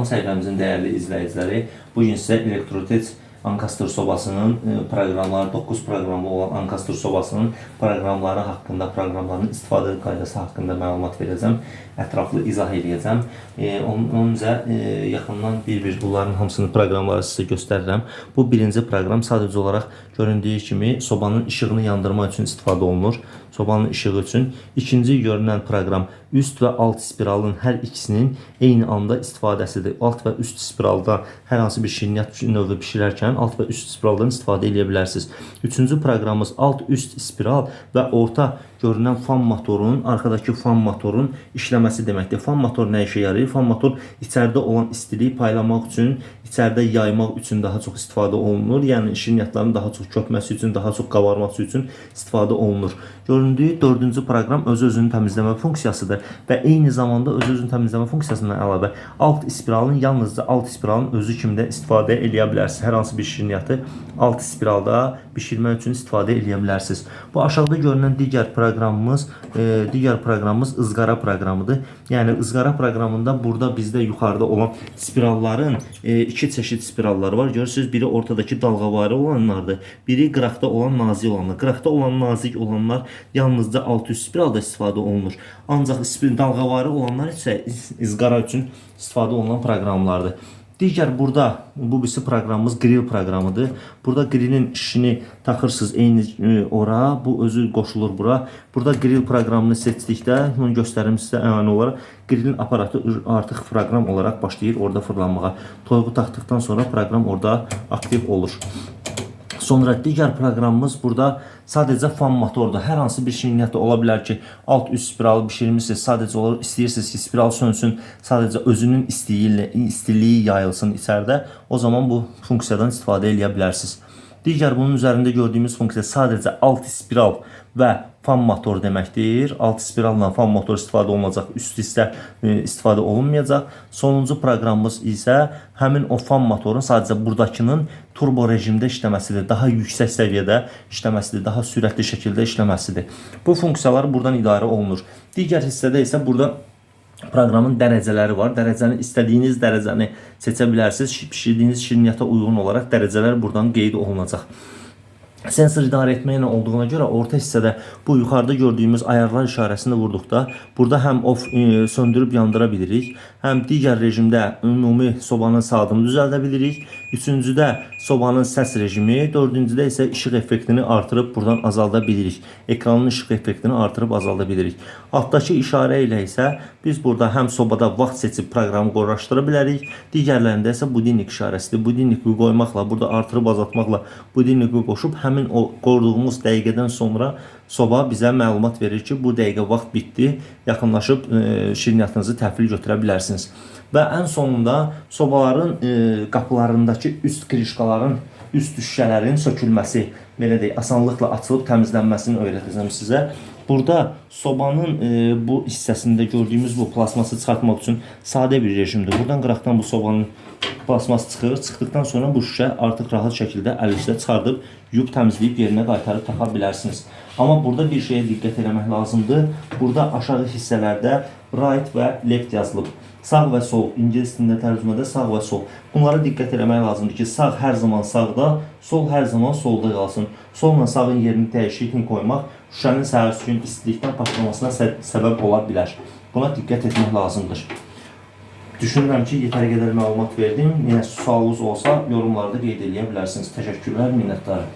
Salam səhifəmizin dəyərli izləyiciləri. Bugün sizə Elektrotec Ankastor sobasının proqramları, 9 proqramlı olan Ankastor sobasının proqramları haqqında, proqramların istifadə qaydası haqqında məlumat verəcəm. Ətraflı izah edəcəm. Öncə yaxından bir-bir bunların hamısını proqramları sizə göstərirəm. Bu birinci proqram sadəcə olaraq göründüyü kimi sobanın işığını yandırmaq üçün istifadə olunur. Sobanın işığı üçün. İkinci görünən proqram üst və alt spiralın hər ikisinin eyni anda istifadəsidir. Alt və üst spiralda hər hansı bir şirniyyat növü bişirərkən alt və üst spiraldan istifadə edə bilərsiniz. Üçüncü proqramımız alt-üst spiral və orta görünən fan motorunun, arkadakı fan motorun işləməsi deməkdir. Fan motor nə işə yarayır? Fan motor içəridə olan istiliyi paylamaq üçün, içəridə yaymaq üçün daha çox istifadə olunur. Yəni şirniyyatların daha çox köpməsi üçün, daha çox qabarması üçün istifadə olunur. Göründüyü dördüncü proqram öz-özünü təmizləmə funksiyasıdır və eyni zamanda öz-özünü təmizləmə funksiyasından əlavə alt spiralın yalnızca alt spiralın özü kimi də istifadə edə bilərsiniz. Hər hansı bir şirniyyatı alt spiralda bişirmək üçün istifadə edə bilərsiniz. Bu aşağıda görünən digər proqramımız ızqara proqramıdır. Yəni ızqara proqramında burada bizdə yuxarıda olan spiralların iki çeşit spirallar var. Görürsünüz, biri ortadakı dalğavari olanlardır, biri qıraqda olan nazik olanlar. Qıraqda olan nazik olanlar yalnızca alt-üst spiralda istifadə olunur. Ancaq dalğavari olanlar isə ızqara üçün istifadə olunan proqramlardır. Digər burada bu birisi proqramımız grill proqramıdır. Burada grillin işini taxırsınız eyni ora, bu özü qoşulur bura. Burada grill proqramını seçdikdə, bunu göstərim sizə əyani olaraq, grillin aparatı artıq proqram olaraq başlayır orada fırlanmağa. Toyuğu taxdıqdan sonra proqram orada aktiv olur. Sonra digər proqramımız burada sadəcə fan motordur. Hər hansı bir şirniyyat ola bilər ki, alt-üst spiralı bişirmişsiniz, sadəcə olur, istəyirsiniz ki, spiral sönsün, sadəcə özünün istiliyi yayılsın içəridə. O zaman bu funksiyadan istifadə edə bilərsiniz. Digər bunun üzərində gördüyümüz funksiya sadəcə alt spiral və fan motor deməkdir. Alt spiralla fan motor istifadə olunacaq, üst hissə istifadə olunmayacaq. Sonuncu proqramımız isə həmin o fan motorun sadəcə buradakının turbo rejimdə işləməsidir. Daha yüksək səviyyədə işləməsidir, daha sürətli şəkildə işləməsidir. Bu funksiyalar buradan idarə olunur. Digər hissədə isə burada proqramın dərəcələri var. Dərəcəni istədiyiniz dərəcəni seçə bilərsiniz. Pişirdiyiniz şirniyyata uyğun olaraq dərəcələr buradan qeyd olunacaq. Sensor idarə etməklə olduğuna görə orta hissədə bu yuxarıda gördüyümüz ayarlar işarəsini vurduqda burada həm off söndürüb yandıra bilirik, həm digər rejimdə ümumi sobanın saatını düzəldə bilirik. Üçüncüdə sobanın səs rejimi, dördüncüdə isə işıq effektini artırıb buradan azalda bilirik. Ekranın işıq effektini artırıb azalda bilirik. Altdakı işarə ilə isə biz burada həm sobada vaxt seçib proqramı qoraşdıra bilərik. Digərlərində isə budilnik işarəsidir. Budilniki qoymaqla, burada artırıb azaltmaqla budilniki qoşub həmin o qoruduğumuz dəqiqədən sonra soba bizə məlumat verir ki, bu dəqiqə vaxt bitdi, yaxınlaşıb şirniyyatınızı təhvil götürə bilərsiniz. Və ən sonunda sobaların qapılarındakı üst krişkaların, üst düşüşələrin sökülməsi, belə deyək, asanlıqla açılıb təmizlənməsini öyrədəcəm sizə. Burada sobanın bu hissəsində gördüyümüz bu plasması çıxartmaq üçün sadə bir rejimdir. Buradan qıraqdan bu sobanın plasması çıxır. Çıxdıqdan sonra bu şüşə artıq rahat şəkildə əl üstə çıxardıb, yuyub təmizləyib yerinə qaytarıb taxa bilərsiniz. Amma burada bir şeyə diqqət eləmək lazımdır. Burada aşağı hissələrdə right və left yazılıb. Sağ və sol, İngilis dilində tərcümədə sağ və sol. Bunlara diqqət eləmək lazımdır ki, sağ hər zaman sağda, sol hər zaman solda qalsın. Solla sağın yerini dəyişikliyi qoymaq şüşənin səhərsi gün istilikdən partlamasına səbəb ola bilər. Buna diqqət etmək lazımdır. Düşünürəm ki, yetər qədər məlumat verdim. Yenə sualınız olsa yorumlarda qeyd edə bilərsiniz. Təşəkkürlər, minnətdarım.